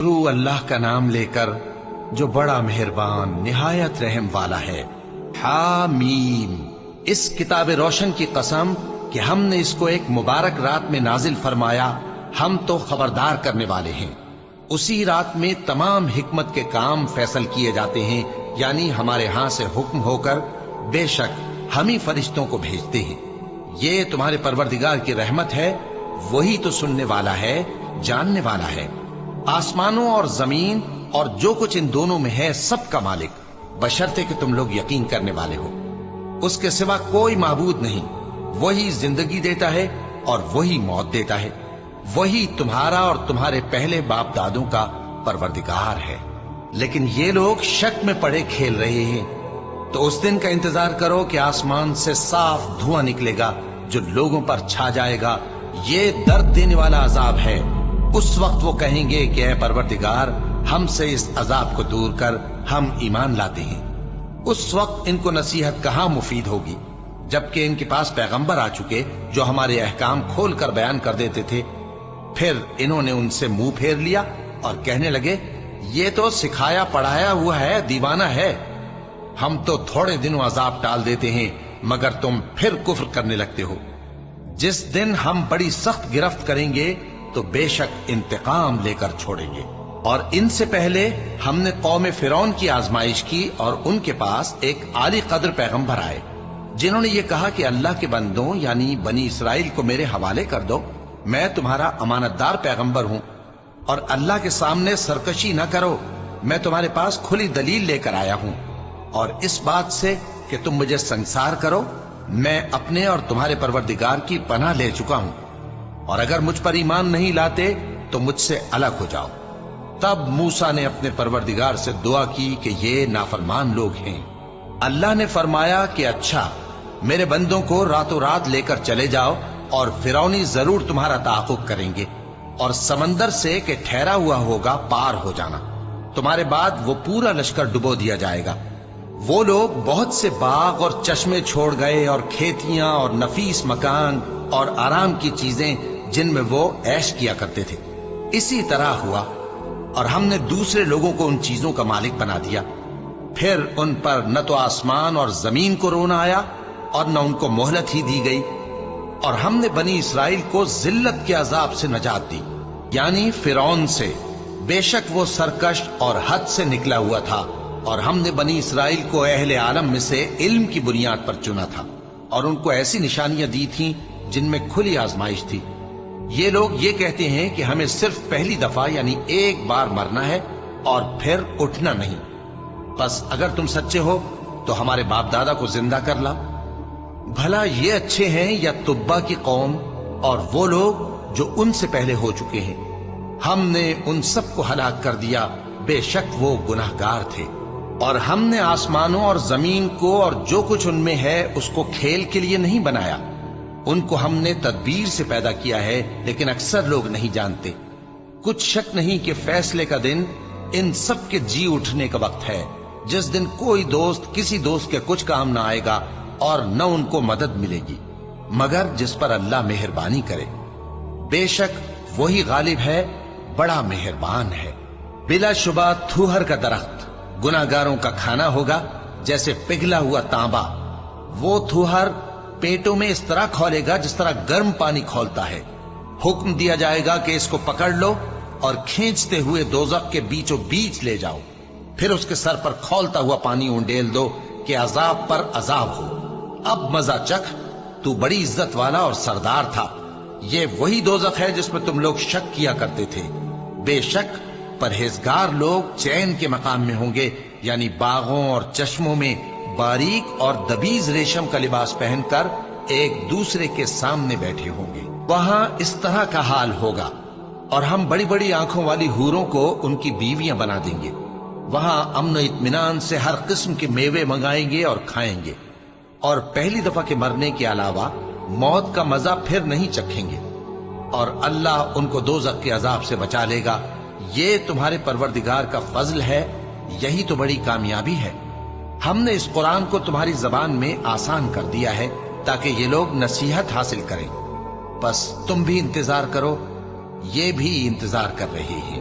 शुरू अल्लाह का नाम लेकर जो बड़ा मेहरबान निहायत रहम वाला है। हामीम। इस किताब रोशन की कसम कि हमने इसको एक मुबारक रात में नाजिल फरमाया, हम तो खबरदार करने वाले हैं। उसी रात में तमाम हिकमत के काम फैसल किए जाते हैं, यानी हमारे यहां से हुक्म होकर बेशक हम ही फरिश्तों को भेजते हैं। ये तुम्हारे परवरदिगार की रहमत है, वही तो सुनने वाला है, जानने वाला है। आसमानों और जमीन और जो कुछ इन दोनों में है सबका मालिक, बशर्ते कि तुम लोग यकीन करने वाले हो। उसके सिवा कोई माबूद नहीं। वही जिंदगी देता है और वही मौत देता है। वही तुम्हारा और तुम्हारे पहले बाप दादों का परवरदिगार है। लेकिन ये लोग शक में पड़े खेल रहे हैं। तो उस दिन का इंतजार करो कि आसमान से साफ धुआं निकलेगा जो लोगों पर छा जाएगा। ये दर्द देने वाला अजाब है। उस वक्त वो कहेंगे कि ऐ परवरदिगार, हमसे इस अजाब को दूर कर, हम ईमान लाते हैं। उस वक्त इनको नसीहत कहां मुफीद होगी, जबकि इनके पास पैगंबर आ चुके जो हमारे अहकाम खोल कर बयान कर देते थे। फिर इन्होंने उनसे मुंह फेर लिया और कहने लगे, ये तो सिखाया पढ़ाया हुआ है, दीवाना है। हम तो थोड़े दिनों अजाब टाल देते हैं, मगर तुम फिर कुफ्र करने लगते हो। जिस दिन हम बड़ी सख्त गिरफ्त करेंगे तो बेशक इंतकाम लेकर छोड़ेंगे। और इनसे पहले हमने कौम फिरौन की आजमाइश की और उनके पास एक आली कद्र पैगंबर आए, जिन्होंने ये कहा कि अल्लाह के बंदों यानी बनी इसराइल को मेरे हवाले कर दो, मैं तुम्हारा अमानतदार पैगंबर हूं और अल्लाह के सामने सरकशी न करो। मैं तुम्हारे पास खुली दलील लेकर आया हूं और इस बात से कि तुम मुझे संसार करो, मैं अपने और तुम्हारे परवरदिगार की पनाह ले चुका हूं। और अगर मुझ पर ईमान नहीं लाते तो मुझसे अलग हो जाओ। तब मूसा ने अपने परवरदिगार से दुआ की कि ये नाफरमान लोग हैं। अल्लाह ने फरमाया कि अच्छा, मेरे बंदों को रातों रात लेकर चले जाओ और फिरौनी जरूर तुम्हारा ताक़ुब करेंगे और समंदर से कि ठहरा हुआ होगा पार हो जाना। तुम्हारे बाद वो पूरा लश्कर डुबो दिया जाएगा। वो लोग बहुत से बाग और चश्मे छोड़ गए और खेतियां और नफीस मकान और आराम की चीजें जिनमें वो ऐश किया करते थे। इसी तरह हुआ और हमने दूसरे लोगों को उन चीजों का मालिक बना दिया। फिर उन पर न तो आसमान और जमीन को रोना आया और न उनको मोहलत ही दी गई। और हमने बनी इसराइल को जिल्लत के अजाब से नजात दी, यानी फिरौन से। बेशक वो सरकश और हद से निकला हुआ था। और हमने बनी इसराइल को अहले आलम में से इल्म की बुनियाद पर चुना था और उनको ऐसी निशानियां दी थीं जिनमें खुली आजमाइश थी। ये लोग ये कहते हैं कि हमें सिर्फ पहली दफा यानी एक बार मरना है और फिर उठना नहीं। बस अगर तुम सच्चे हो तो हमारे बाप दादा को जिंदा कर ला। भला ये अच्छे हैं या तुब्बा की कौम और वो लोग जो उनसे पहले हो चुके हैं। हमने उन सबको हलाक कर दिया, बेशक वो गुनाहगार थे। और हमने आसमानों और जमीन को और जो कुछ उनमें है उसको खेल के लिए नहीं बनाया। उनको हमने तदबीर से पैदा किया है, लेकिन अक्सर लोग नहीं जानते। कुछ शक नहीं कि फैसले का दिन इन सब के जी उठने का वक्त है, जिस दिन कोई दोस्त किसी दोस्त के कुछ काम ना आएगा और न उनको मदद मिलेगी, मगर जिस पर अल्लाह मेहरबानी करे। बेशक वही गालिब है, बड़ा मेहरबान है। बिलाशुबा थूहर का दरख्त गुनाहगारों का खाना होगा, जैसे पिघला हुआ तांबा। वो थूहर पेटों में इस तरह खौलेगा जिस तरह गर्म पानी खौलता है। हुक्म दिया जाएगा कि इसको पकड़ लो और खींचते हुए दोजख के बीचों बीच ले जाओ। फिर उसके सर पर खौलता हुआ पानी उंडेल दो कि अजाब पर अजाब हो। अब मजा चख, तू बड़ी इज्जत वाला और सरदार था। ये वही दोजख है जिसमें तुम लोग शक किया करते थे। बेशक परहेजगार लोग चैन के मकाम में होंगे, यानी बागों और चश्मों में बारीक और दबीज रेशम का लिबास पहनकर एक दूसरे के सामने बैठे होंगे। वहां इस तरह का हाल होगा और हम बड़ी बड़ी आंखों वाली हूरों को उनकी बीवियां बना देंगे। वहां अमन और इत्मीनान से हर किस्म के मेवे मंगाएंगे और खाएंगे और पहली दफा के मरने के अलावा मौत का मजा फिर नहीं चखेंगे। और अल्लाह उनको दोज़ख के अजाब से बचा लेगा। ये तुम्हारे परवरदिगार का फजल है, यही तो बड़ी कामयाबी है। हमने इस कुरान को तुम्हारी जबान में आसान कर दिया है ताकि ये लोग नसीहत हासिल करें। बस तुम भी इंतजार करो, ये भी इंतजार कर रहे हैं।